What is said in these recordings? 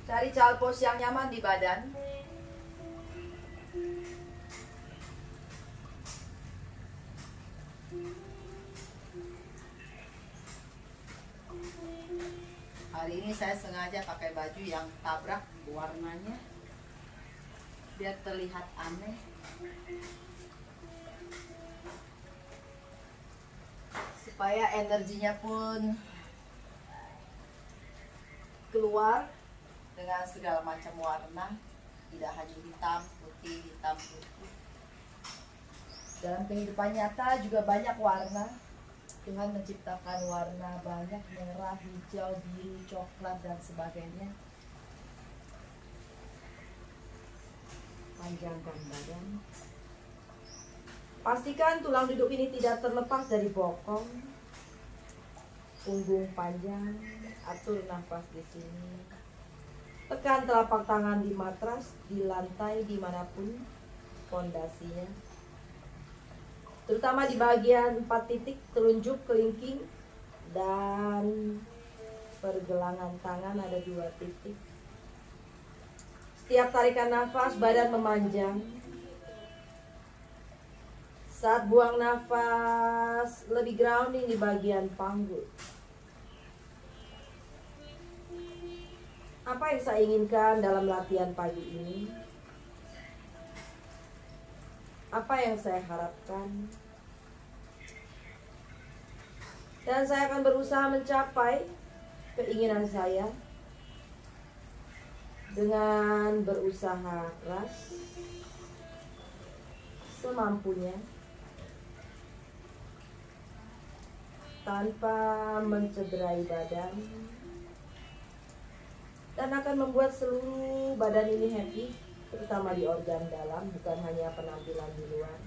Cari child pose yang nyaman di badan. Hari ini saya sengaja pakai baju yang tabrak warnanya biar terlihat aneh. Supaya energinya pun keluar dengan segala macam warna, tidak hanya hitam, putih, hitam, putih. Dalam kehidupan nyata juga banyak warna. Tuhan menciptakan warna banyak, merah, hijau, biru, coklat, dan sebagainya. Panjangkan badan. Pastikan tulang duduk ini tidak terlepas dari bokong. Punggung panjang, atur nafas di sini. Tekan telapak tangan di matras, di lantai, dimanapun fondasinya. Terutama di bagian 4 titik, telunjuk, kelingking, dan pergelangan tangan ada 2 titik. Setiap tarikan nafas, badan memanjang. Saat buang nafas, lebih grounding di bagian panggul. Apa yang saya inginkan dalam latihan pagi ini? Apa yang saya harapkan? Dan saya akan berusaha mencapai keinginan saya dengan berusaha keras semampunya tanpa mencederai badan, dan akan membuat seluruh badan ini happy, terutama di organ dalam, bukan hanya penampilan di luar.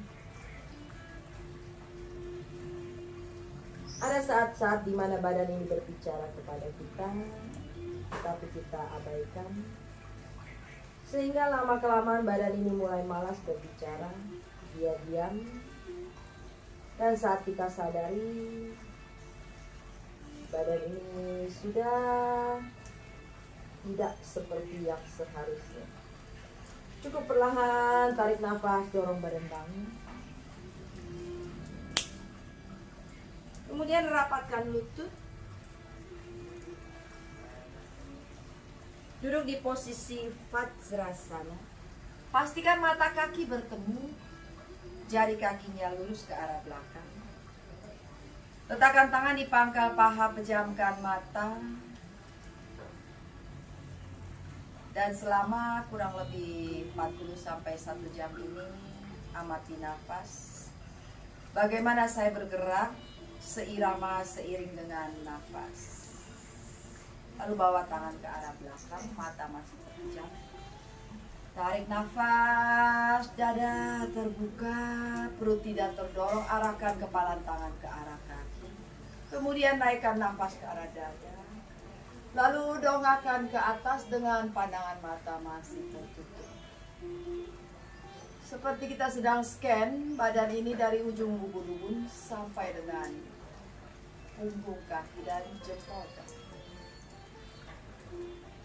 Ada saat-saat di mana badan ini berbicara kepada kita, tapi kita abaikan. Sehingga lama-kelamaan badan ini mulai malas berbicara, dia diam. Dan saat kita sadari, badan ini sudah tidak seperti yang seharusnya. Cukup perlahan, tarik nafas, dorong badan bangun. Kemudian rapatkan lutut. Duduk di posisi Vajrasana. Pastikan mata kaki bertemu, jari kakinya lurus ke arah belakang. Letakkan tangan di pangkal paha, pejamkan mata. Dan selama kurang lebih 40-1 jam ini, amati nafas. Bagaimana saya bergerak seirama, seiring dengan nafas. Lalu bawa tangan ke arah belakang, mata masih terpejam. Tarik nafas, dada terbuka, perut tidak terdorong, arahkan kepala tangan ke arah kaki. Kemudian naikkan nafas ke arah dada. Lalu dongakkan ke atas dengan pandangan mata masih tertutup. Seperti kita sedang scan badan ini dari ujung ubun-ubun sampai dengan punggung kaki dan jempol kaki.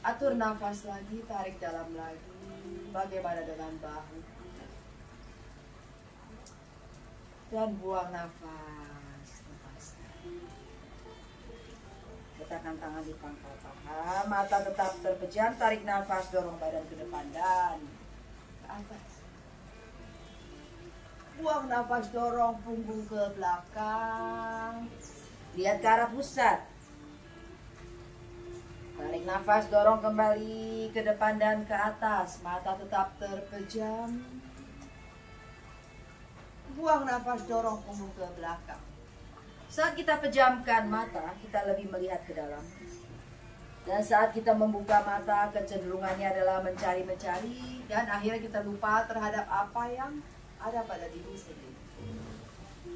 Atur nafas lagi, tarik dalam lagi. Bagaimana dengan bahu? Dan buang nafas. Letakkan tangan di pangkal paha, mata tetap terpejam, tarik nafas, dorong badan ke depan dan ke atas. Buang nafas, dorong punggung ke belakang. Lihat ke arah pusat. Tarik nafas, dorong kembali ke depan dan ke atas. Mata tetap terpejam. Buang nafas, dorong punggung ke belakang. Saat kita pejamkan mata, kita lebih melihat ke dalam. Dan saat kita membuka mata, kecenderungannya adalah mencari-mencari. Dan akhirnya kita lupa terhadap apa yang ada pada diri sendiri.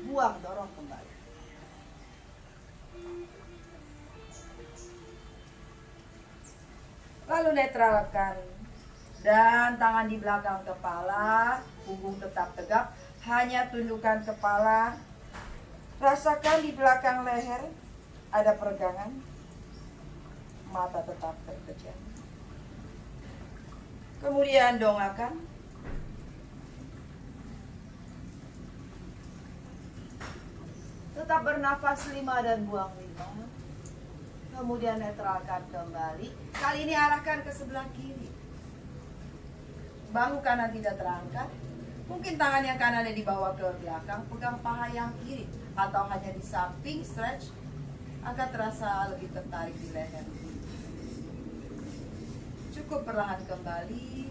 Buang, dorong kembali. Lalu netralkan. Dan tangan di belakang kepala, punggung tetap tegap. Hanya tundukkan kepala. Rasakan di belakang leher ada peregangan. Mata tetap terpejam. Kemudian dongakkan. Tetap bernafas 5 dan buang 5. Kemudian netralkan kembali. Kali ini arahkan ke sebelah kiri. Bahu kanan tidak terangkat. Mungkin tangan yang kanannya dibawa ke belakang. Pegang paha yang kiri. Atau hanya di samping, stretch. Agar terasa lebih tertarik di leher. Cukup perlahan kembali.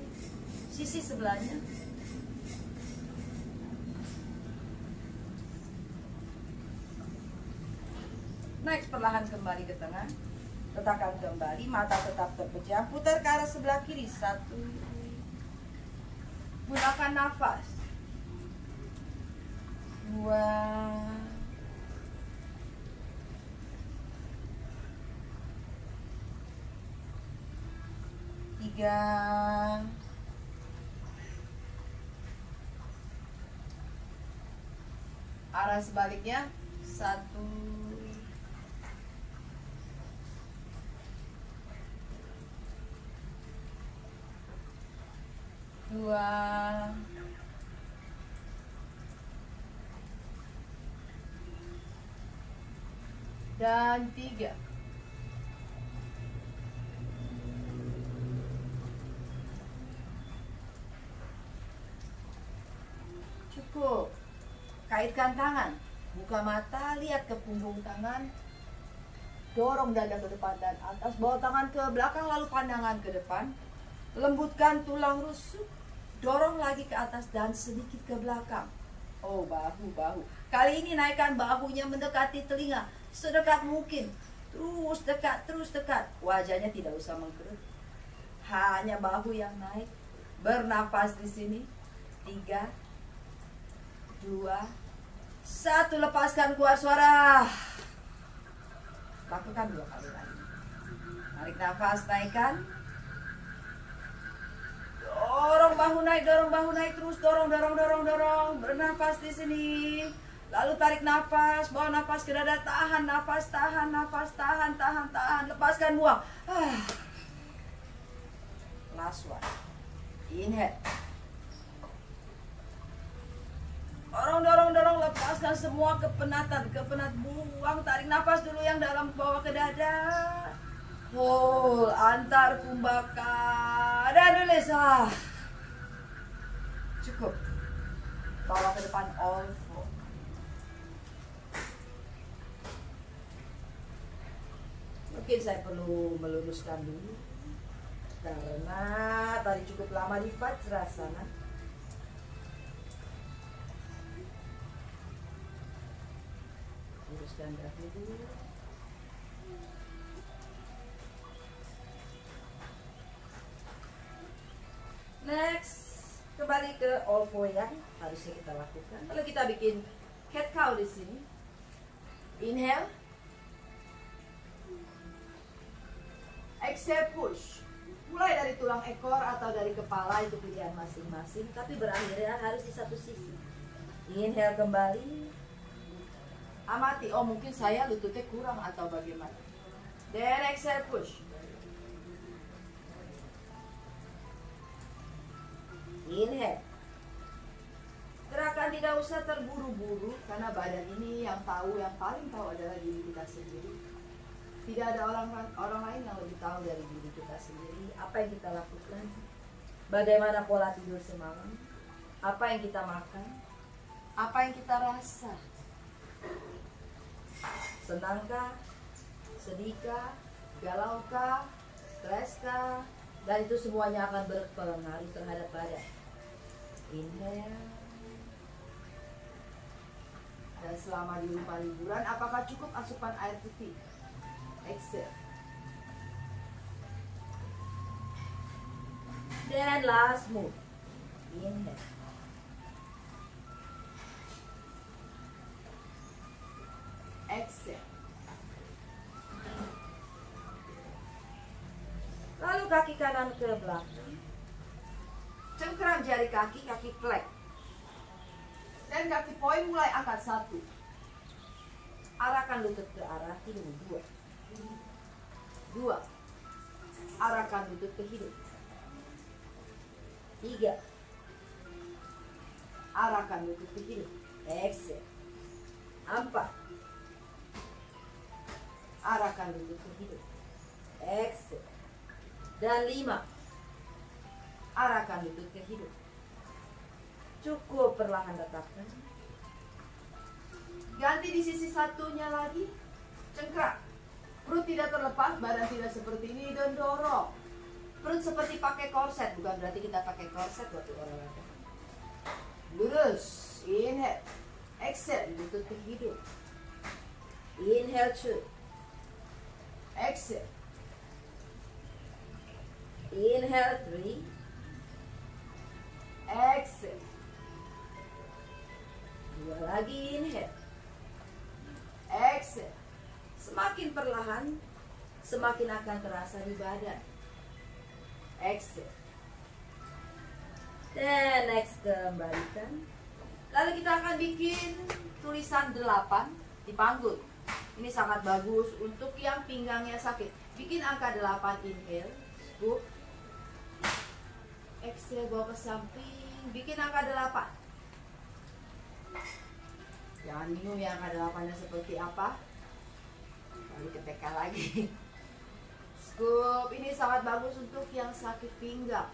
Sisi sebelahnya. Next, perlahan kembali ke tengah. Letakkan kembali, mata tetap terpejam. Putar ke arah sebelah kiri. 1. Gunakan nafas. 2. 3. Arah sebaliknya. 1. 2. 3. Cukup. Kaitkan tangan. Buka mata, lihat ke punggung tangan. Dorong dada ke depan dan atas. Bawa tangan ke belakang, lalu pandangan ke depan. Lembutkan tulang rusuk. Dorong lagi ke atas dan sedikit ke belakang. Oh, bahu. Kali ini naikkan bahunya mendekati telinga. Sedekat mungkin. Terus dekat. Wajahnya tidak usah mengkerut. Hanya bahu yang naik. Bernafas di sini. 3, 2, 1. Lepaskan, keluar suara. Lakukan 2 kali lagi. Tarik nafas, naikkan. Dorong bahu naik, terus dorong. Bernafas di sini. Lalu tarik nafas, bawa nafas ke dada, tahan nafas, tahan. Lepaskan, buang. Last one. Inhale. Dorong, lepaskan semua kepenatan, buang. Tarik nafas dulu yang dalam, bawa ke dada. Hold, antar kumbhaka dan release. Cukup. Bawa ke depan, all four. Mungkin saya perlu meluruskan dulu karena tadi cukup lama di Vajrasana. Luruskan kaki dulu. Next, kembali ke all four yang harusnya kita lakukan. Lalu kita bikin cat cow di sini. Inhale. Exhale, push. Mulai dari tulang ekor atau dari kepala, itu pilihan masing-masing. Tapi berakhirnya harus di satu sisi. Inhale kembali. Amati, oh mungkin saya lututnya kurang atau bagaimana. Then exhale, push. Inhale. Gerakan tidak usah terburu-buru karena badan ini yang paling tahu adalah diri kita sendiri. Tidak ada orang lain yang lebih tahu dari diri kita sendiri. Apa yang kita lakukan? Bagaimana pola tidur semalam? Apa yang kita makan? Apa yang kita rasa? Senangkah? Sedihkah? Galaukah? Streskah? Dan itu semuanya akan berpengaruh terhadap badan. Inhale. Dan selama di rumah liburan, apakah cukup asupan air putih? Exhale. Then last move. Inhale. Exhale. Lalu kaki kanan ke belakang. Cengkram jari kaki flat. Dan kaki poin mulai angkat 1. Arahkan lutut ke arah hidung. 2. Arahkan lutut ke hidung. 3. Arahkan lutut ke hidung. Exhale. 4. Arahkan lutut ke hidung. Exhale. Dan 5. Arahkan lutut ke hidung. Cukup, perlahan tetapkan. Ganti di sisi satunya lagi. Cengkrak. Perut tidak terlepas, badan tidak seperti ini, dan dorong. Perut seperti pakai korset, bukan berarti kita pakai korset waktu olahraga. Lurus. Inhale. Exhale, lutut ke hidung. Inhale 2. Exhale. Inhale 3. Exhale. 2 lagi, inhale. Exhale. Semakin perlahan, semakin akan terasa di badan. Exhale. Dan next, kembalikan. Lalu kita akan bikin tulisan 8 di panggul. Ini sangat bagus untuk yang pinggangnya sakit. Bikin angka 8, inhale, scoop. Exhale, bawa ke samping. Bikin angka 8. Jangan bingung ya angka 8-nya seperti apa. Lalu ke TK lagi. Scoop. Ini sangat bagus untuk yang sakit pinggang.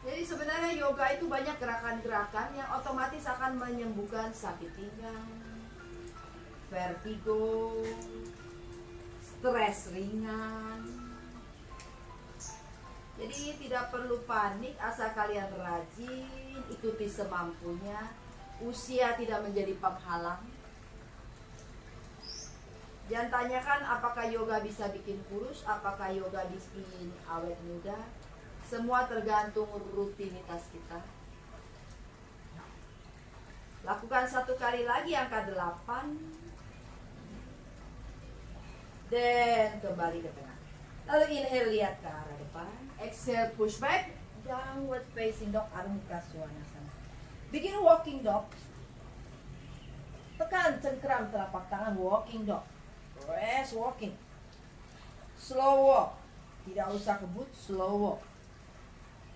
Jadi sebenarnya yoga itu banyak gerakan-gerakan yang otomatis akan menyembuhkan sakit pinggang, vertigo, stres ringan. Jadi tidak perlu panik, asal kalian rajin, ikuti semampunya. Usia tidak menjadi penghalang. Jangan tanyakan apakah yoga bisa bikin kurus, apakah yoga bikin awet muda. Semua tergantung rutinitas kita. Lakukan 1 kali lagi angka 8. Dan kembali ke tengah. Lalu inhale, lihat ke arah depan. Exhale, push back. Downward facing dog, Ardha Swanasana. Bikin walking dog. Tekan cengkram telapak tangan, walking dog. Rest walking. Slow walk. Tidak usah kebut, slow walk.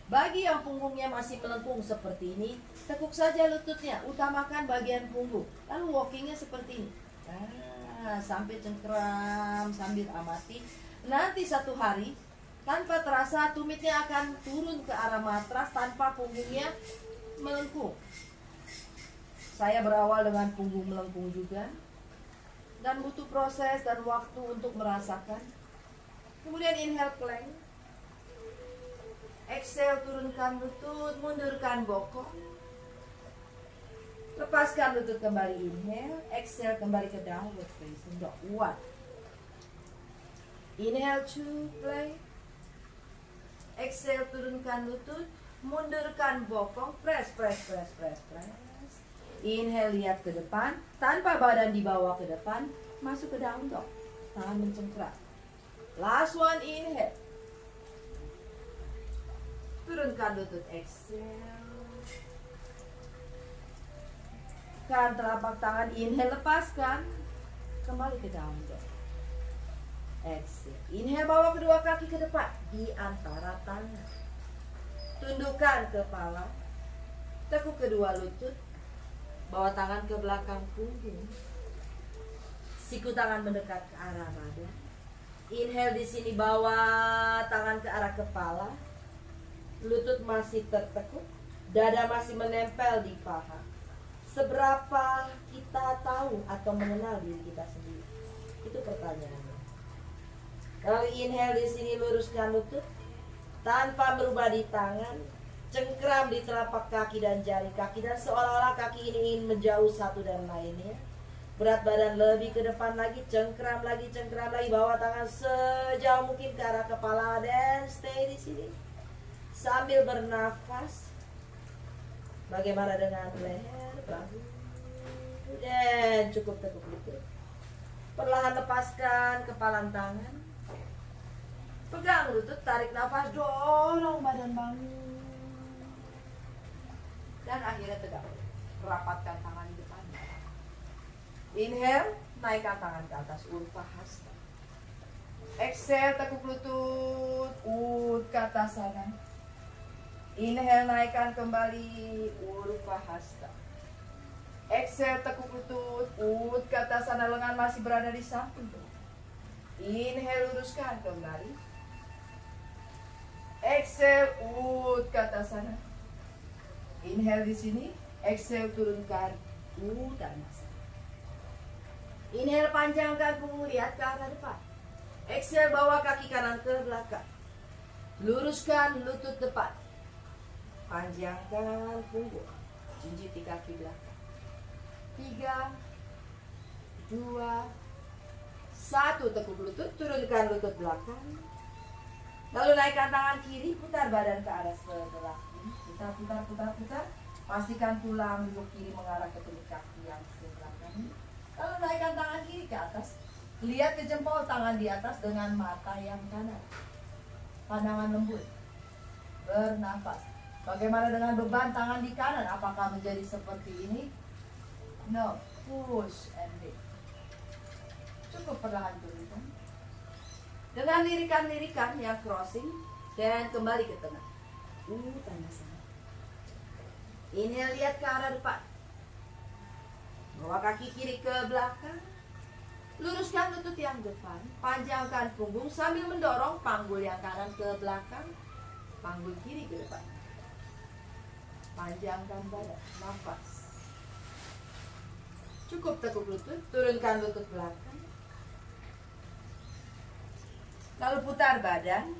Bagi yang punggungnya masih melengkung seperti ini, tekuk saja lututnya, utamakan bagian punggung. Lalu walkingnya seperti ini. Sampai cengkram sambil amati. Nanti satu hari, tanpa terasa tumitnya akan turun ke arah matras tanpa punggungnya melengkung. Saya berawal dengan punggung melengkung juga. Dan butuh proses dan waktu untuk merasakan. Kemudian inhale plank. Exhale, turunkan lutut, mundurkan bokong. Lepaskan lutut kembali, inhale. Exhale, kembali ke downward facing dog. 1. Inhale 2, plank. Exhale, turunkan lutut, mundurkan bokong. Press, press, press, press, press. Inhale, lihat ke depan, tanpa badan dibawa ke depan. Masuk ke down dog. Tangan mencengkram. Last one, inhale. Turunkan lutut, exhale. Kan telapak tangan, inhale, lepaskan. Kembali ke down dog. Exhale. Inhale, bawa kedua kaki ke depan di antara tangan. Tundukkan kepala. Tekuk kedua lutut. Bawa tangan ke belakang punggung. Siku tangan mendekat ke arah badan. Inhale di sini, bawa tangan ke arah kepala. Lutut masih tertekuk, dada masih menempel di paha. Seberapa kita tahu atau mengenal diri kita sendiri? Itu pertanyaannya. Lalu inhale di sini, luruskan lutut tanpa berubah di tangan. Cengkram di telapak kaki dan jari kaki, dan seolah-olah kaki ini ingin menjauh satu dan lainnya. Berat badan lebih ke depan lagi, cengkram lagi, bawa tangan sejauh mungkin ke arah kepala dan stay di sini. Sambil bernafas. Bagaimana dengan leher, bahu, dan cukup tekuk lutut. Perlahan lepaskan kepalan tangan. Pegang lutut, tarik nafas, dorong badan bangun. Dan akhirnya tegak. Rapatkan tangan di depan. Inhale, naikkan tangan ke atas, Urdhva Hasta. Exhale, tekuk lutut, ke atas sana. Inhale, naikkan kembali Urdhva Hasta. Exhale, tekuk lutut, ut ke atas sana, lengan masih berada di samping. Inhale, luruskan kembali. Exhale, ut ke atas sana. Inhale di sini, exhale turunkan Uttanasana. Inhale, panjangkan punggung, lihat ke arah depan. Exhale, bawa kaki kanan ke belakang. Luruskan lutut depan. Panjangkan punggung. Jinjiti kaki belakang. 3, 2, 1. Tekuk lutut, turunkan lutut belakang. Lalu naikkan tangan kiri, putar badan ke arah sebelah kiri. Putar, putar, putar, putar. Pastikan tulang lutut kiri mengarah ke tumit kaki yang sebelah kanan. Lalu naikkan tangan kiri ke atas. Lihat ke jempol tangan di atas dengan mata yang kanan. Pandangan lembut. Bernafas. Bagaimana dengan beban tangan di kanan? Apakah menjadi seperti ini? No. Push and lift. Cukup perlahan turunkan. Dengan lirikan-lirikan yang crossing. Dan kembali ke tengah. Uttanasana. Inhale, lihat ke arah depan. Bawa kaki kiri ke belakang. Luruskan lutut yang depan. Panjangkan punggung sambil mendorong panggul yang kanan ke belakang. Panggul kiri ke depan. Panjangkan badan. Nafas. Cukup tekuk lutut. Turunkan lutut belakang. Lalu putar badan.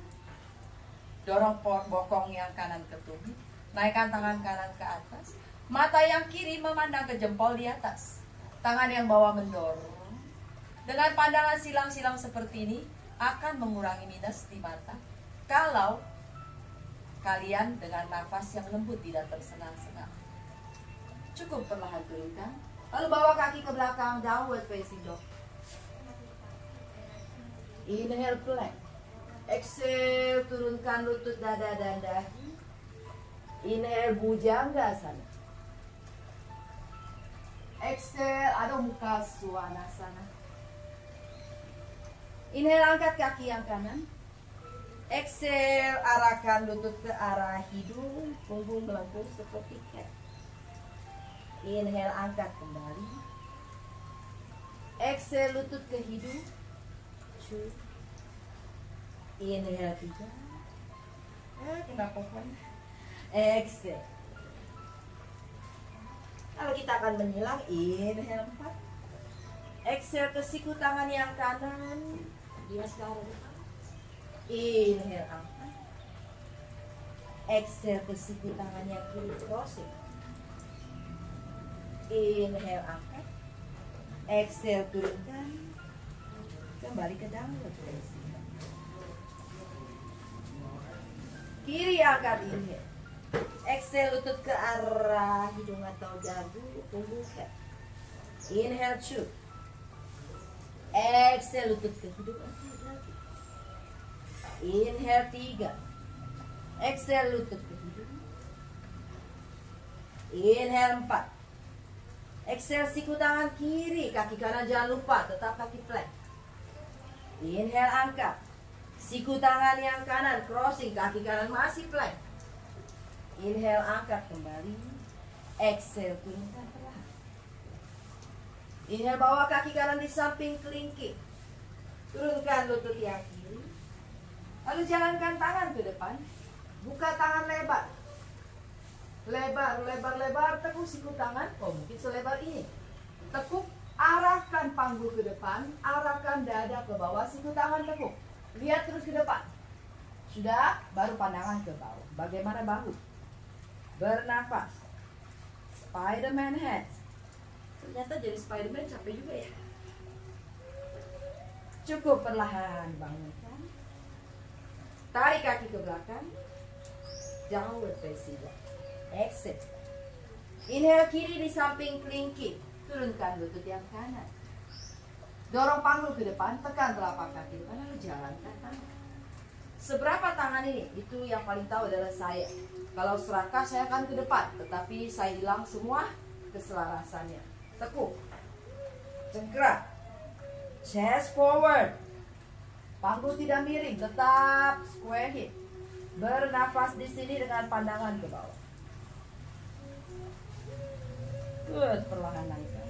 Dorong bokong yang kanan ke tumit. Naikkan tangan kanan ke atas. Mata yang kiri memandang ke jempol di atas. Tangan yang bawah mendorong. Dengan pandangan silang-silang seperti ini akan mengurangi minus di mata. Kalau kalian dengan nafas yang lembut, tidak tersengal-sengal. Cukup perlahan turunkan. Lalu bawa kaki ke belakang, downward facing dog. Inhale, plank. Exhale, turunkan lutut, dada dan dahi. Inhale, Bhujangasana. Exhale, Adho Mukha Svanasana. Inhale, angkat kaki yang kanan. Exhale, arahkan lutut ke arah hidung, punggung melengkung seperti cat. Inhale, angkat kembali. Exhale, lutut ke hidung. 2. Inhale, 3. Kena pohon. Exhale. Lalu kita akan menyilang. Inhale, 4. Exhale ke siku tangan yang kanan. Dia sekarang. Inhale, angkat. Exhale ke siku tangan yang kiri, crossing. Inhale, angkat. Exhale, turunkan. Kembali ke downward facing. Kiri angkat, inhale. Exhale, lutut ke arah hidung atau dagu, punggung cat. Inhale, 2. Exhale, lutut ke hidung atau dagu. Inhale, 3. Exhale, lutut ke hidung. Inhale, 4. Exhale, siku tangan kiri, kaki kanan jangan lupa, tetap kaki plank. Inhale, angkat. Siku tangan yang kanan, crossing, kaki kanan masih plank. Inhale, angkat kembali. Exhale, turunkan perlahan. Inhale, bawa kaki kanan di samping kelingking. Turunkan lutut yang kiri. Lalu jalankan tangan ke depan. Buka tangan lebar. Lebar, lebar, lebar. Tekuk siku tangan. Oh, mungkin selebar ini. Tekuk, arahkan panggul ke depan. Arahkan dada ke bawah. Siku tangan tekuk. Lihat terus ke depan. Sudah, baru pandangan ke bawah. Bagaimana bahu? Bernafas. Spiderman hands. Ternyata jadi Spiderman capek juga ya. Cukup perlahan bangunkan. Tarik kaki ke belakang. Downward facing dog. Exit. Inhale, kiri di samping kelingking. Turunkan lutut yang kanan. Dorong panggul ke depan. Tekan telapak kaki depan. Lalu jalankan tangan. Seberapa tangan ini? Itu yang paling tahu adalah saya. Kalau serakah saya akan ke depan, tetapi saya hilang semua keselarasannya. Tekuk. Cengkrak. Chest forward. Panggul tidak miring, tetap square hip. Bernafas di sini dengan pandangan ke bawah. Good, perlahan naikkan.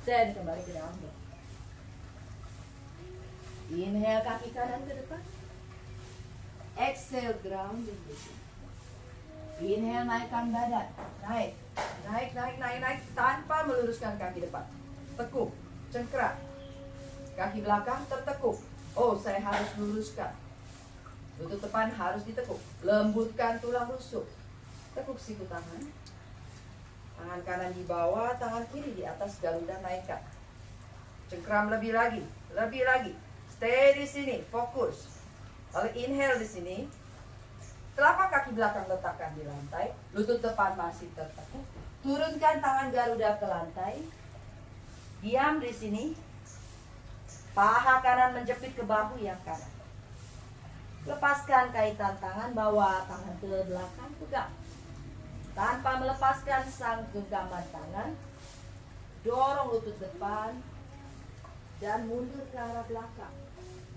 Dan kembali ke dalam. Inhale kaki kanan ke depan. Exhale grounding di sini. Inhale naikkan badan. Naik. Naik tanpa meluruskan kaki depan. Tekuk, cengkram. Kaki belakang tertekuk. Oh, saya harus luruskan. Lutut depan harus ditekuk. Lembutkan tulang rusuk. Tekuk siku tangan. Tangan kanan di bawah, tangan kiri di atas, garuda naikkan. Cengkram lebih lagi. Stay di sini, fokus. Lalu inhale di sini. Telapak kaki belakang letakkan di lantai. Lutut depan masih tertekuk. Turunkan tangan garuda ke lantai. Diam di sini. Paha kanan menjepit ke bahu yang kanan. Lepaskan kaitan tangan, bawa tangan ke belakang, pegang. Tanpa melepaskan sang genggaman tangan, dorong lutut depan dan mundur ke arah belakang.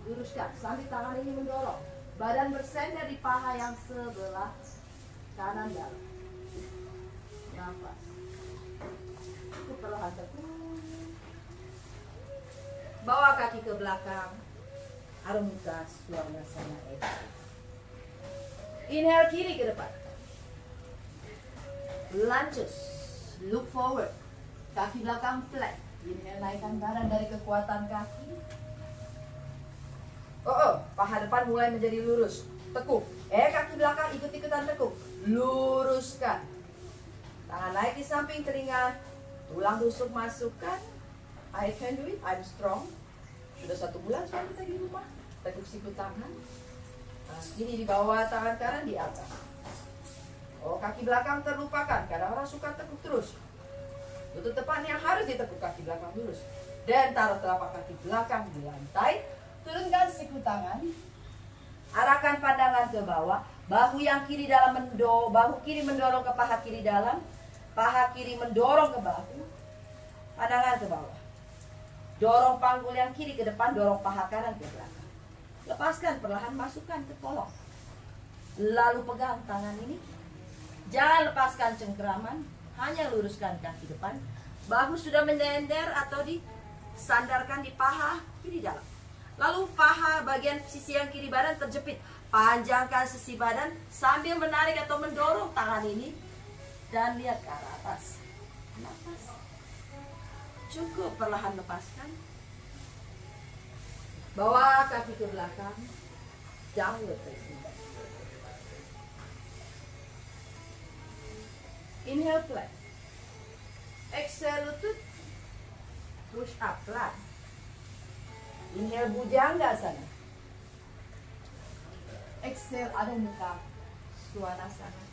Luruskan sambil tangan ini mendorong. Badan bersender di paha yang sebelah kanan dalam. Nafas. Itu perlahan tekuk. Bawa kaki ke belakang. Arung muka Swanasana exhale. Inhale kiri ke depan. Lunges. Look forward. Kaki belakang flat. Inhale naikkan badan dari kekuatan kaki. Paha depan mulai menjadi lurus. Tekuk. Kaki belakang ikut-ikutan tekuk. Luruskan. Tangan naik di samping telinga. Tulang rusuk masukkan. I can do it, I'm strong. Sudah 1 bulan soal kita di rumah. Tekuk siku tangan. Tangan kiri di bawah, tangan kanan di atas. Kaki belakang terlupakan. Kadang orang suka tekuk terus. Lutut depan yang harus ditekuk, kaki belakang lurus. Dan taruh telapak kaki belakang di lantai. Turunkan siku tangan. Arahkan pandangan ke bawah. Bahu yang kiri dalam bahu kiri mendorong ke paha kiri dalam. Paha kiri mendorong ke bahu. Pandangan ke bawah. Dorong panggul yang kiri ke depan, dorong paha kanan ke belakang. Lepaskan, perlahan masukkan ke kolong. Lalu pegang tangan ini. Jangan lepaskan cengkeraman, hanya luruskan kaki depan. Bahu sudah menyender atau disandarkan di paha kiri dalam. Lalu paha bagian sisi yang kiri badan terjepit. Panjangkan sisi badan sambil menarik atau mendorong tangan ini. Dan lihat ke arah atas. Nafas. Cukup, perlahan lepaskan. Bawa kaki ke belakang. Downward facing. Inhale flat. Exhale lutut. Push up flat. Inhale bujangga sana. Exhale ada muka Swanasana.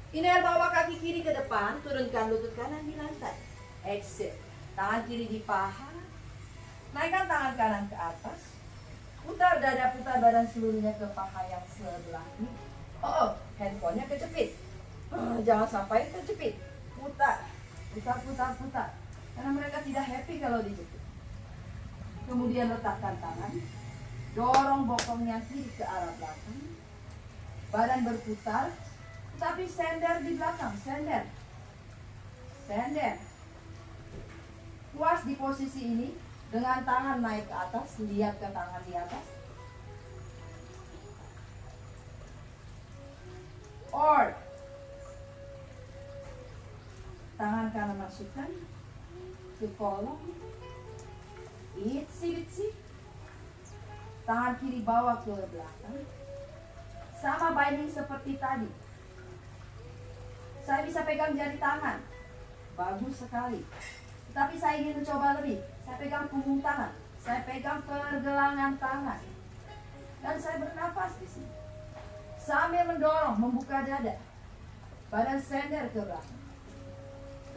Inhale bawa kaki kiri ke depan. Turunkan lutut kanan di lantai. Exhale. Tangan kiri di paha. Naikkan tangan kanan ke atas. Putar dada, putar badan seluruhnya ke paha yang sebelah ini. Handphonenya kejepit. Jangan sampai terjepit. Putar. Karena mereka tidak happy kalau dijepit. Kemudian letakkan tangan. Dorong bokongnya kiri ke arah belakang. Badan berputar. Tapi sender di belakang. Sender. Puas di posisi ini. Dengan tangan naik ke atas. Lihat ke tangan di atas. Or. Tangan kanan masukkan ke kolong. Itsi. Tangan kiri bawa ke belakang. Sama binding seperti tadi. Saya bisa pegang jari tangan. Bagus sekali. Tetapi saya ingin mencoba lebih. Saya pegang punggung tangan. Saya pegang pergelangan tangan. Dan saya bernafas di sini. Sambil mendorong, membuka dada. Badan sender ke belakang.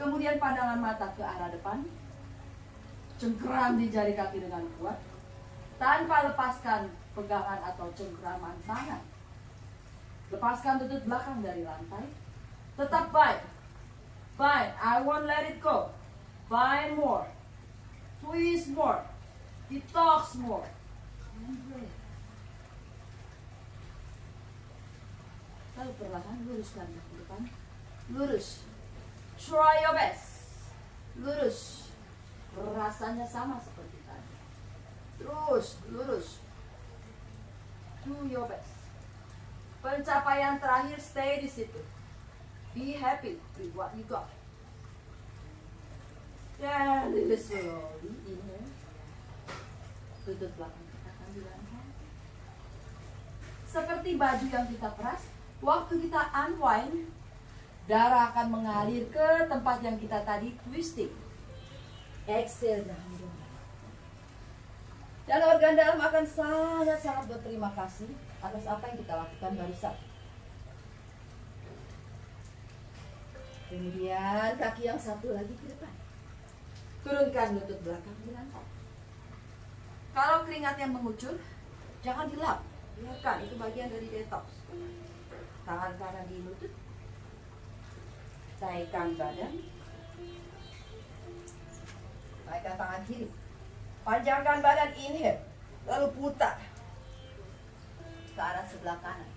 Kemudian pandangan mata ke arah depan. Cengkeram di jari kaki dengan kuat. Tanpa lepaskan pegangan atau cengkeraman tangan. Lepaskan lutut belakang dari lantai. Tetap bind. I won't let it go. Bind more. Twist more. Detox more. Lalu perlahan luruskan ke depan. Lurus. Try your best. Lurus. Rasanya sama seperti tadi. Terus lurus. Do your best. Pencapaian terakhir, stay di situ. Be happy with what you got. Dan release slowly. Inhale. Lutut belakang kita akan dilantai. Seperti baju yang kita peras, waktu kita unwind, darah akan mengalir ke tempat yang kita tadi twisting. Exhale dalam. Dan organ dalam akan sangat-sangat berterima kasih atas apa yang kita lakukan barusan. Kemudian kaki yang satu lagi ke depan. Turunkan lutut belakang di lantai. Kalau keringatnya mengucur, jangan dilap. Biarkan, itu bagian dari detox. Tangan kanan di lutut. Naikkan badan. Naikkan tangan kiri. Panjangkan badan, inhale. Lalu putar ke arah sebelah kanan.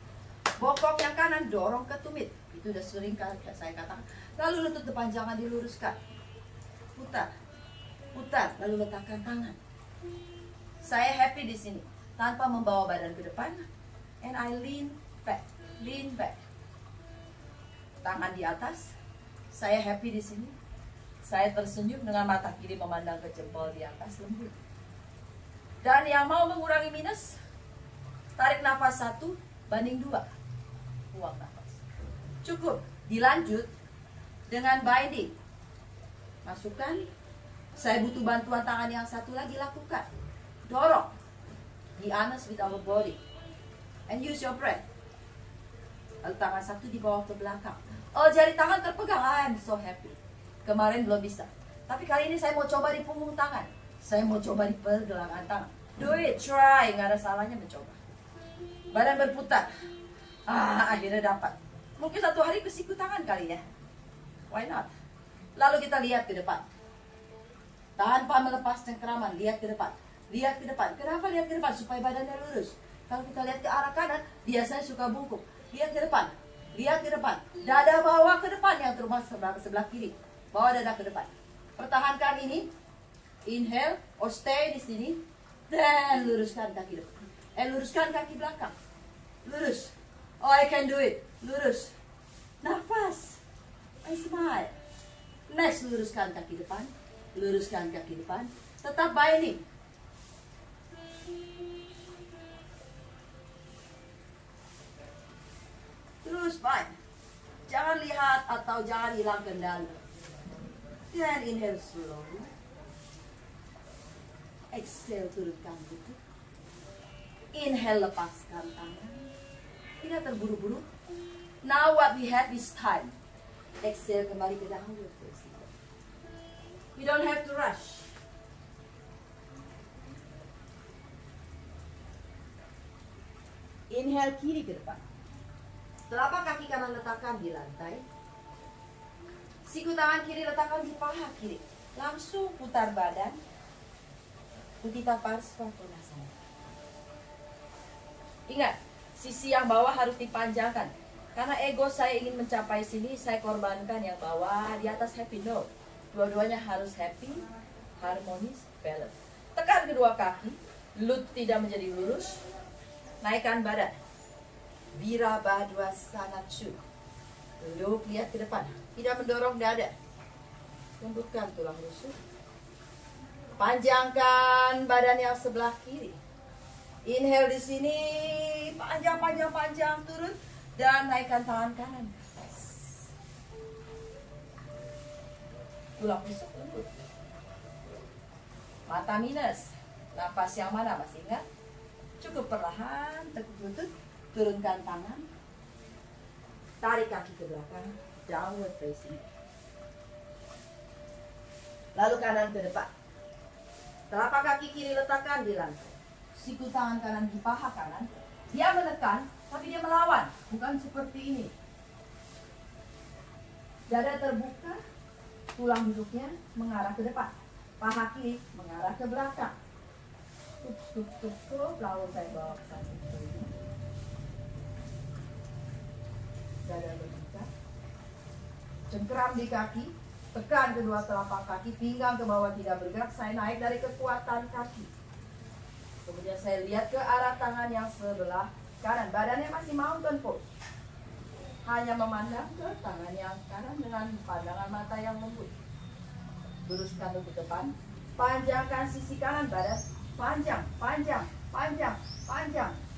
Bokok yang kanan dorong ke tumit. Itu udah sering saya katakan. Lalu lutut depan jangan diluruskan. Putar. Putar, lalu letakkan tangan. Saya happy di sini. Tanpa membawa badan ke depan. And I lean back. Lean back. Tangan di atas. Saya happy di sini. Saya tersenyum dengan mata kiri memandang ke jempol di atas lembut. Dan yang mau mengurangi minus, tarik nafas 1 banding 2. Buang nafas. Cukup. Dilanjut dengan binding. Masukkan. Saya butuh bantuan tangan yang satu lagi, lakukan. Dorong. Be honest with our body. And use your breath. Lalu tangan satu di bawah ke belakang. Oh, jari tangan terpegang. I'm so happy. Kemarin belum bisa. Tapi kali ini saya mau coba di punggung tangan. Saya mau coba di pergelangan tangan. Do it, try. Nggak ada salahnya mencoba. Badan berputar. Akhirnya dapat. Mungkin satu hari ke siku tangan kali ya. Why not? Lalu kita lihat ke depan. Tanpa melepas cengkeraman, lihat ke depan. Lihat ke depan. Kenapa lihat ke depan? Supaya badannya lurus. Kalau kita lihat ke arah kanan, biasanya suka bungkuk. Lihat ke depan. Lihat ke depan. Dada bawah ke depan yang terus sebelah kiri. Bawa dada ke depan. Pertahankan ini. Inhale or stay di sini. Dan luruskan kaki depan. Luruskan kaki belakang. Lurus. Oh, I can do it. Lurus. Nafas. I smile. Next, luruskan kaki depan. Luruskan kaki depan. Tetap binding. Terus bind. Jangan lihat atau jangan hilang kendali. Dan inhale slowly. Exhale, turunkan lutut. Inhale, lepaskan tangan. Tidak terburu-buru. Now what we have is time. Exhale, kembali ke downward facing. You don't have to rush. Inhale, kiri ke depan. Telapak kaki kanan letakkan di lantai. Siku tangan kiri letakkan di paha kiri. Langsung putar badan. Utita Parsva Konasana. Ingat, sisi yang bawah harus dipanjangkan. Karena ego saya ingin mencapai sini, saya korbankan yang bawah, di atas happy. No. Dua-duanya harus happy, harmonis, balance. Tekan kedua kaki, lutut tidak menjadi lurus. Naikkan badan. Virabhadra Chu. Duduk, lihat ke depan. Tidak mendorong dada. Lembutkan tulang rusuk. Panjangkan badan yang sebelah kiri. Inhale di sini, panjang, turun. Dan naikkan tangan kanan. Tulang rusuk lembut. Mata minus. Nafas yang mana, masih ingat? Cukup perlahan, tekuk lutut. Turunkan tangan. Tarik kaki ke belakang. Downward facing. Lalu kanan ke depan. Telapak kaki kiri letakkan di lantai. Siku tangan kanan di paha kanan. Dia menekan, tapi dia melawan. Bukan seperti ini. Dada terbuka. Tulang duduknya mengarah ke depan. Paha kiri mengarah ke belakang. Tuk, lalu saya bawa ke samping kiri. Dada berbuka. Cengkeram di kaki, tekan kedua telapak kaki, pinggang ke bawah tidak bergerak. Saya naik dari kekuatan kaki. Kemudian saya lihat ke arah tangan yang sebelah kanan. Badannya masih mountain pose. Hanya memandang ke tangan yang kanan dengan pandangan mata yang lembut. Luruskan lutut depan. Panjangkan sisi kanan badan. Panjang.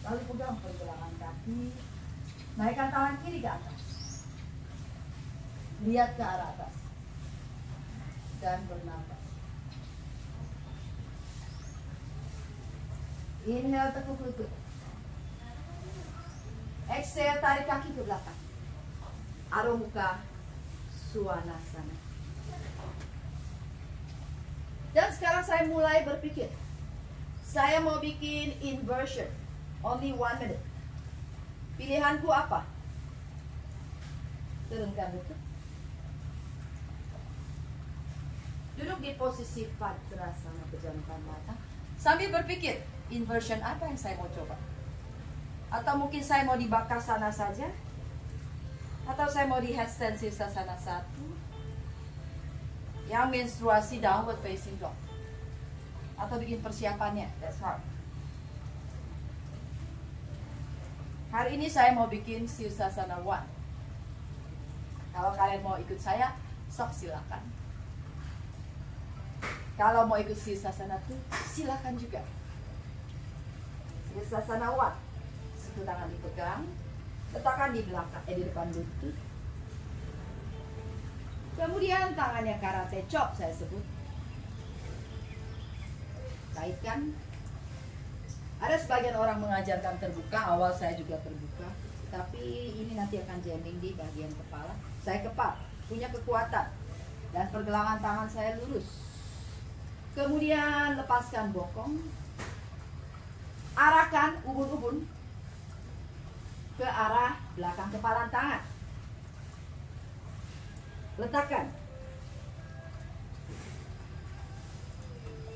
Lalu pegang pergelangan kaki. Naikkan tangan kiri ke atas. Lihat ke arah atas. Dan bernafas. Inhale, tekuk lutut. Exhale, tarik kaki ke belakang. Adho Mukha Svanasana. Dan sekarang saya mulai berpikir. Saya mau bikin inversion. Only 1 minute. Pilihanku apa? Turunkan lutut. Duduk di posisi Vajrasana, pejamkan mata. Sambil berpikir, inversion apa yang saya mau coba? Atau mungkin saya mau di Bakasana saja? Atau saya mau di Headstand Sirsasana 1? Yang menstruasi downward facing dog? Atau bikin persiapannya? That's hard. Hari ini saya mau bikin Sirsasana 1. Kalau kalian mau ikut saya, sok silakan. Kalau mau ikut Sirsasana 2, silakan juga. Sirsasana 1. Satu tangan dipegang, letakkan di belakang, di depan lutut. Kemudian tangannya karate chop saya sebut. Kaitkan. Ada sebagian orang mengajarkan terbuka, awal saya juga terbuka. Tapi ini nanti akan jamming di bagian kepala. Saya kepal, punya kekuatan. Dan pergelangan tangan saya lurus. Kemudian lepaskan bokong. Arahkan ubun-ubun ke arah belakang kepala tangan. Letakkan.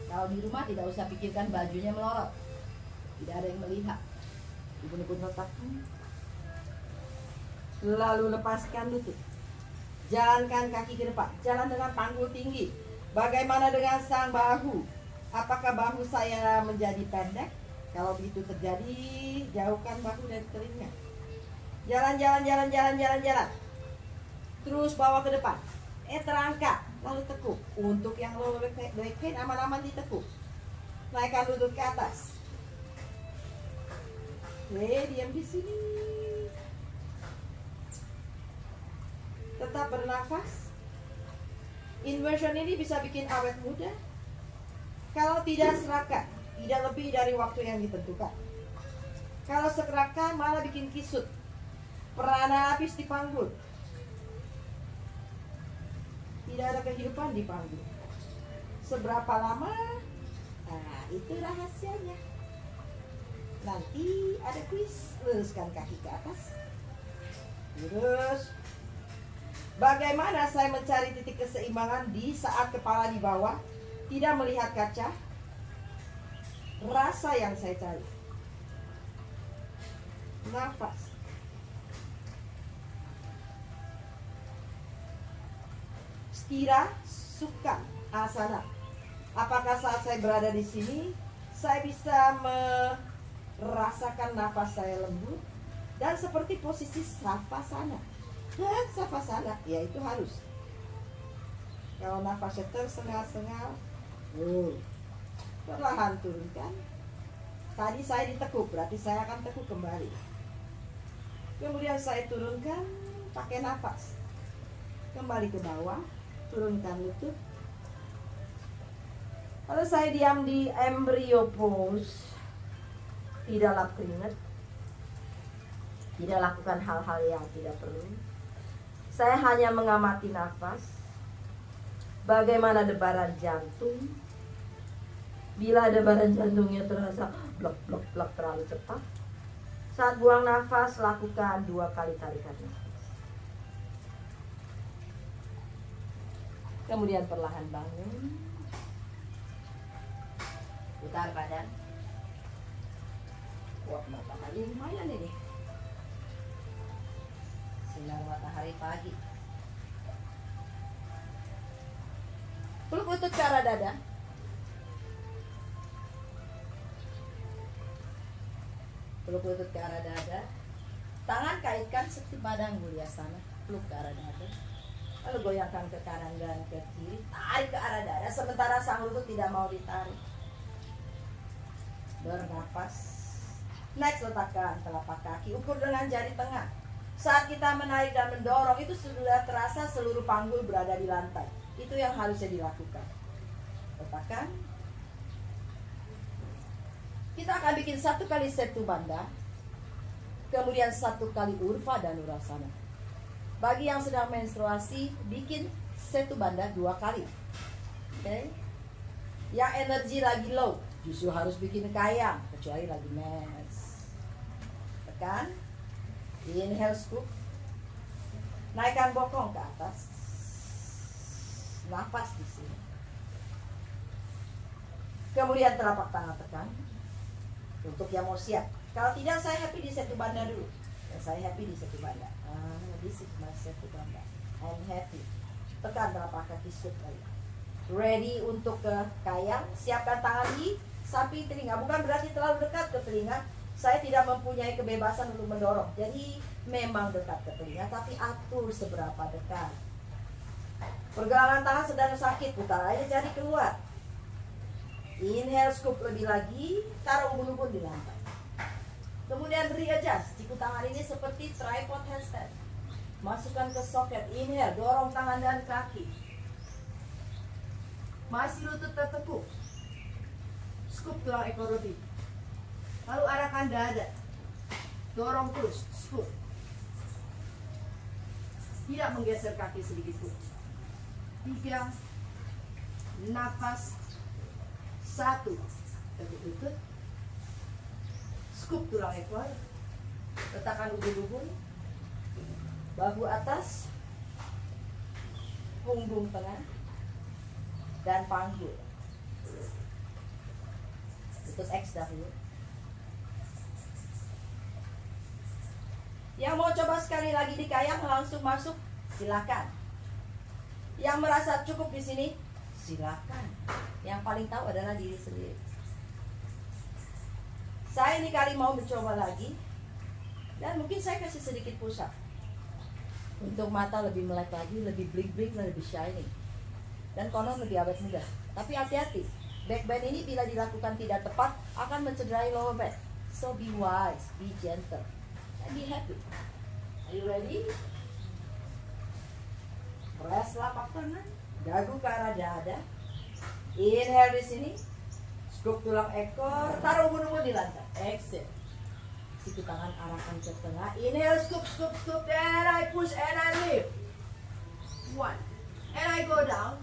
Kalau di rumah tidak usah pikirkan bajunya melorot. Tidak ada yang melihat. Ubun-ubun letakkan. Lalu lepaskan lutut. Jalankan kaki ke depan. Jalan dengan panggul tinggi. Bagaimana dengan sang bahu? Apakah bahu saya menjadi pendek? Kalau begitu terjadi, jauhkan bahu dari telinga. Jalan. Terus bawa ke depan. Terangkat, lalu tekuk. Untuk yang lower back pain, aman-aman ditekuk. Naikkan lutut ke atas. Diam di sini. Tetap bernafas. Inversion ini bisa bikin awet muda. Kalau tidak serakah, tidak lebih dari waktu yang ditentukan. Kalau serakah malah bikin kisut. Perana habis dipanggul. Tidak ada kehidupan di panggul. Seberapa lama? Nah, itu rahasianya. Nanti ada kuis. Luruskan kaki ke atas. Lurus. Bagaimana saya mencari titik keseimbangan di saat kepala di bawah, tidak melihat kaca? Rasa yang saya cari. Nafas. Stira, suka, asana. Apakah saat saya berada di sini, saya bisa merasakan nafas saya lembut dan seperti posisi savasana? Savasana, ya itu harus. Kalau nafasnya tersengal-sengal, perlahan turunkan. Tadi saya ditekuk, berarti saya akan tekuk kembali. Kemudian saya turunkan pakai nafas. Kembali ke bawah, turunkan lutut. Lalu saya diam di embryo pose. Tidak lap keringat. Tidak lakukan hal-hal yang tidak perlu. Saya hanya mengamati nafas. Bagaimana debaran jantung. Bila debaran jantungnya terasa blok terlalu cepat, saat buang nafas lakukan 2 kali tarikan nafas. Kemudian perlahan bangun. Putar badan. Wah, matahari lumayan ini. Sinar matahari pagi. Peluk lutut ke arah dada. Peluk lutut ke arah dada. Tangan kaitkan seperti badan Mulyasana. Peluk ke arah dada. Lalu goyangkan ke kanan dan ke kiri. Tarik ke arah dada. Sementara sang lutut tidak mau ditarik. Bernafas. Next, letakkan telapak kaki. Ukur dengan jari tengah. Saat kita menarik dan mendorong, itu sudah terasa seluruh panggul berada di lantai. Itu yang harusnya dilakukan. Letakkan. Kita akan bikin 1 kali Setu Bandha. Kemudian 1 kali Urva dan Urasana. Bagi yang sedang menstruasi, bikin Setu Bandha 2 kali. Oke. Yang energi lagi low, justru harus bikin kayang, kecuali lagi mens. Tekan. Inhale, scoop. Naikkan bokong ke atas. Nafas di sini. Kemudian telapak tangan tekan. Untuk yang mau siap. Kalau tidak, saya happy di Setu Bandha dulu. Ya, saya happy di Setu Bandha. This is my Setu Bandha. I'm happy. Tekan telapak kaki scoop lagi. Ready untuk ke kayang. Siapkan tangan di samping telinga. Bukan berarti terlalu dekat ke telinga. Saya tidak mempunyai kebebasan untuk mendorong. Jadi memang dekat ke telinga, tapi atur seberapa dekat. Pergelangan tangan sedang sakit, putar aja jari keluar. Inhale, scoop lebih lagi. Taruh ubun-ubun di lantai. Kemudian readjust. Siku tangan ini seperti tripod handstand. Masukkan ke soket. Inhale, dorong tangan dan kaki. Masih lutut tertekuk. Scoop tulang ekor lebih. Lalu arahkan dada. Dorong terus. Scoop. Tidak menggeser kaki sedikit pun. 3. Nafas. 1. Tekuk lutut. Scoop tulang ekor. Letakkan ubun-ubun. Bahu atas. Punggung tengah. Dan panggul. Lutut X dahulu. Yang mau coba sekali lagi di kayang langsung masuk, silakan. Yang merasa cukup di sini, silakan. Yang paling tahu adalah diri sendiri. Saya ini kali mau mencoba lagi, dan mungkin saya kasih sedikit push up untuk mata lebih melek lagi, lebih blink-blink, lebih shining. Dan konon lebih awet muda. Tapi hati-hati, back bend ini bila dilakukan tidak tepat akan mencederai lower back. So be wise, be gentle. And be happy. Are you ready? Press lapak tangan, dagu ke arah dada. Inhale di sini. Scoop tulang ekor, taruh ubun-ubun di lantai. Exhale. Siku tangan arahkan ke tengah. Inhale, scoop, scoop, scoop. And I push and I lift. 1. And I go down.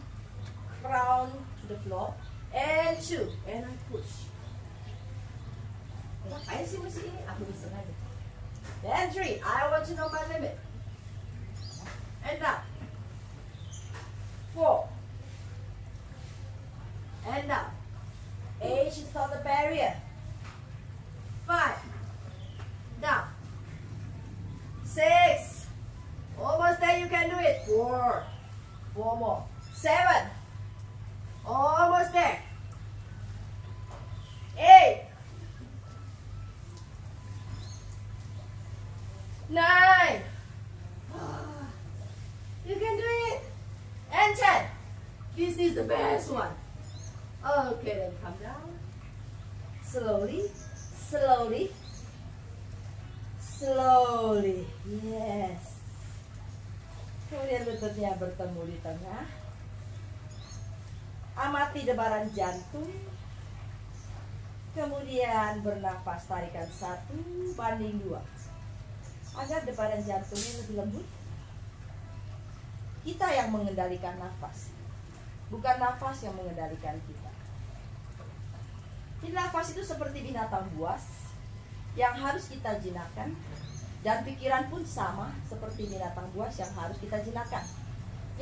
Crown to the floor. And 2. And I push. Ngapain sih mesti ini? Aku bisa aja. And 3, I want to know my limit. And up. 4. And up. 8 is not the barrier. 5. Down. 6. Almost there, you can do it. 4. 4 more. 7. Almost there. 8. 9. You can do it. And 10. This is the best one. Okay, then come down. Slowly, slowly, slowly. Yes. Kemudian lututnya bertemu di tengah. Amati debaran jantung. Kemudian bernafas, tarikan 1:2. Agar debaran jantungnya lebih lembut. Kita yang mengendalikan nafas, bukan nafas yang mengendalikan kita. Jadi nafas itu seperti binatang buas yang harus kita jinakkan, dan pikiran pun sama seperti binatang buas yang harus kita jinakkan.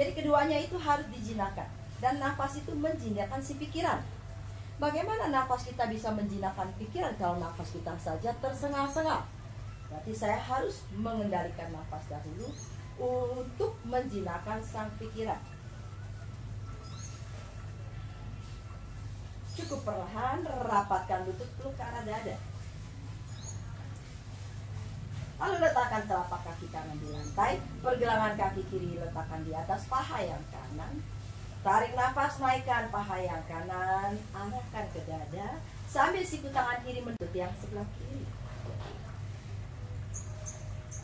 Jadi keduanya itu harus dijinakkan, dan nafas itu menjinakkan si pikiran. Bagaimana nafas kita bisa menjinakkan pikiran kalau nafas kita saja tersengal-sengal? Berarti saya harus mengendalikan nafas dahulu untuk menjinakkan sang pikiran. Cukup perlahan, rapatkan lutut peluk ke arah dada. Lalu letakkan telapak kaki kanan di lantai, pergelangan kaki kiri letakkan di atas paha yang kanan. Tarik nafas, naikkan paha yang kanan, arahkan ke dada, sambil siku tangan kiri menutup yang sebelah kiri.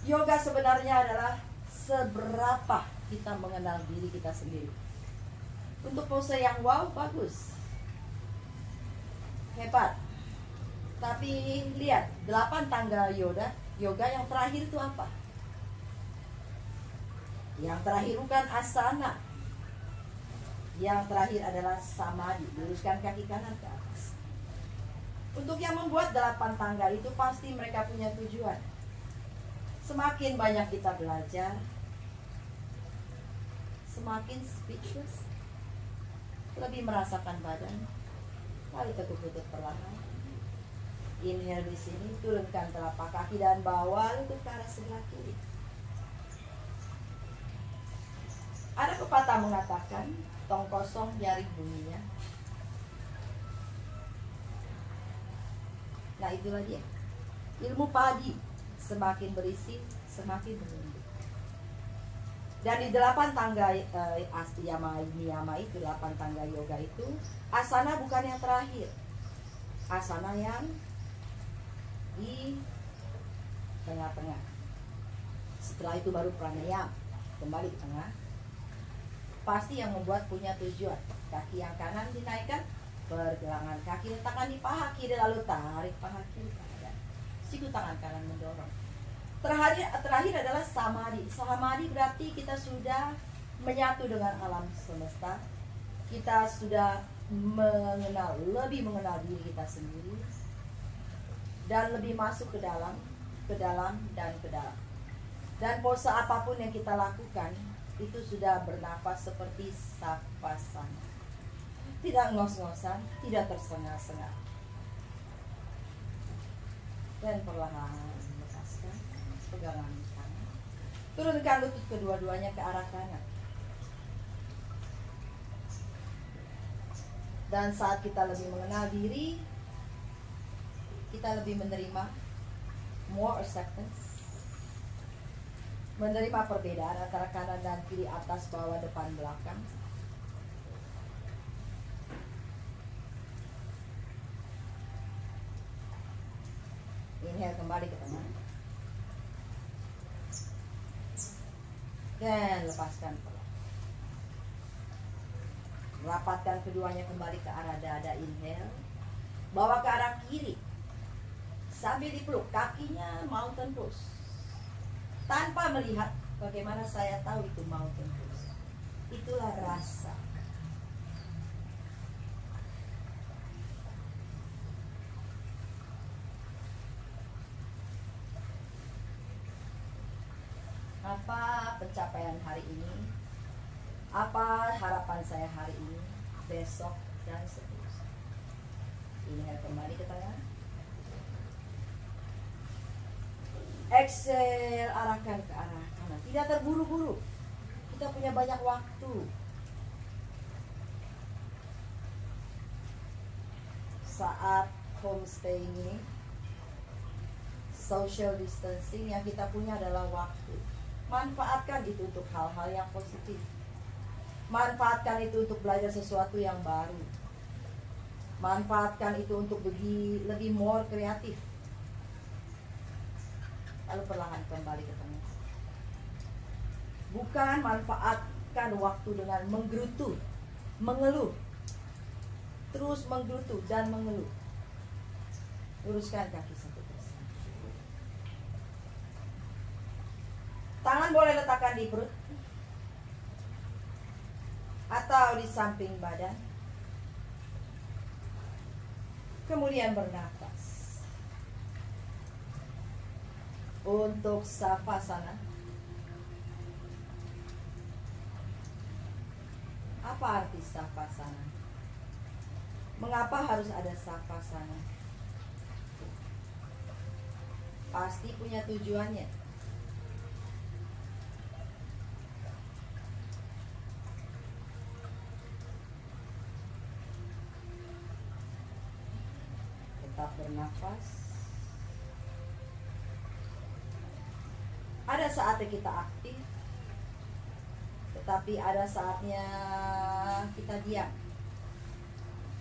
Yoga sebenarnya adalah seberapa kita mengenal diri kita sendiri. Untuk pose yang wow, bagus, hebat. Tapi lihat, 8 tangga yoga yang terakhir itu apa? Yang terakhir bukan asana. Yang terakhir adalah samadhi. Luruskan kaki kanan ke atas. Untuk yang membuat 8 tangga itu pasti mereka punya tujuan. Semakin banyak kita belajar, semakin speechless, lebih merasakan badan. Lalu tekuk lutut perlahan. Inhale di sini, turunkan telapak kaki dan bawa lutut ke arah sebelah kiri. Ada pepatah mengatakan, tong kosong nyari bunyinya. Nah itulah dia. Ilmu padi semakin berisi, semakin menunduk. Dan di 8 tangga niyama itu, 8 tangga yoga itu, asana bukan yang terakhir. Asana yang di tengah-tengah. Setelah itu baru pranayama, kembali ke tengah. Pasti yang membuat punya tujuan. Kaki yang kanan dinaikkan, pergelangan kaki letakkan di paha kiri, lalu tarik paha kiri ke dada. Siku tangan kanan mendorong. Terakhir adalah samadhi. Samadhi berarti kita sudah menyatu dengan alam semesta. Kita sudah lebih mengenal diri kita sendiri, dan lebih masuk ke dalam dan ke dalam. Dan pose apapun yang kita lakukan itu sudah bernafas seperti savasana. Tidak ngos-ngosan, tidak tersengal-sengal. Dan perlahan lepaskan pegangan tangan. Turunkan lutut kedua-duanya ke arah kanan. Dan saat kita lebih mengenal diri, kita lebih menerima, more acceptance, menerima perbedaan antara kanan dan kiri, atas, bawah, depan, belakang. Inhale kembali ke tengah. Dan lepaskan pelan. Rapatkan keduanya kembali ke arah dada. Inhale. Bawa ke arah kiri. Sambil dipeluk, kakinya mountain pose. Tanpa melihat, bagaimana saya tahu itu mountain pose? Itulah rasa. Apa pencapaian hari ini? Apa harapan saya hari ini, besok, dan seterusnya? Inhale kembali ke tengah. Exhale, arahkan ke arah kanan. Tidak terburu-buru. Kita punya banyak waktu. Saat homestay ini, social distancing, yang kita punya adalah waktu. Manfaatkan itu untuk hal-hal yang positif. Manfaatkan itu untuk belajar sesuatu yang baru. Manfaatkan itu untuk lebih more kreatif. Lalu perlahan kembali ke tengah. Bukan manfaatkan waktu dengan menggerutu, mengeluh. Terus menggerutu dan mengeluh. Luruskan kaki satu persatu. Tangan boleh letakkan di perut atau di samping badan. Kemudian bernafas. Untuk savasana, apa arti savasana? Mengapa harus ada savasana? Pasti punya tujuannya. Tetap bernafas. Ada saatnya kita aktif, tetapi ada saatnya kita diam.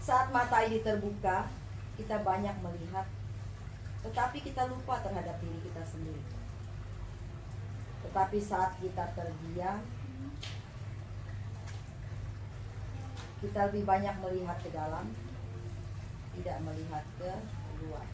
Saat mata ini terbuka, kita banyak melihat, tetapi kita lupa terhadap diri kita sendiri. Tetapi saat kita terdiam, kita lebih banyak melihat ke dalam, tidak melihat ke luar.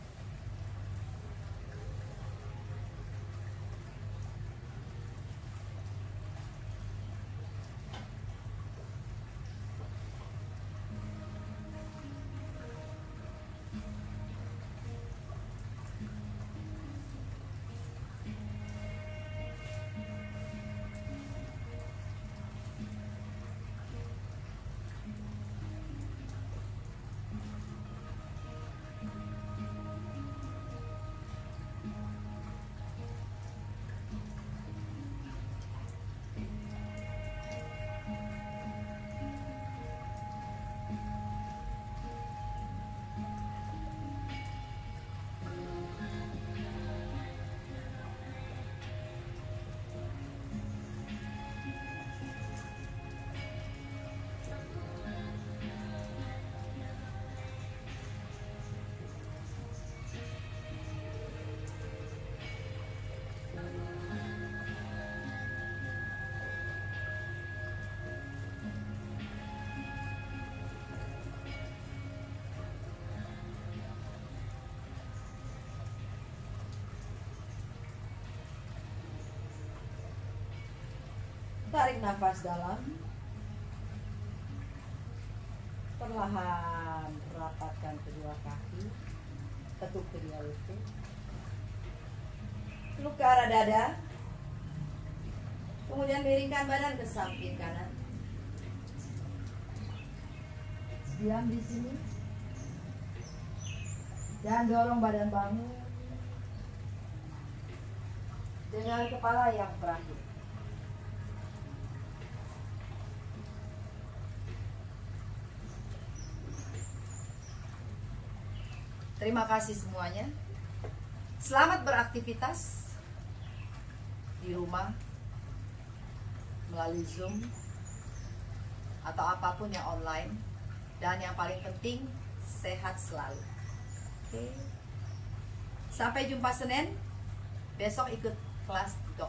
Tarik nafas dalam. Perlahan rapatkan kedua kaki. Ketuk kedua lutut. Peluk ke arah dada. Kemudian miringkan badan ke samping kanan. Diam di sini. Dan dorong badan bangun dengan kepala yang berakhir. Terima kasih semuanya. Selamat beraktivitas di rumah, melalui Zoom, atau apapun yang online. Dan yang paling penting, sehat selalu. Oke. Sampai jumpa Senin. Besok ikut kelas dokter.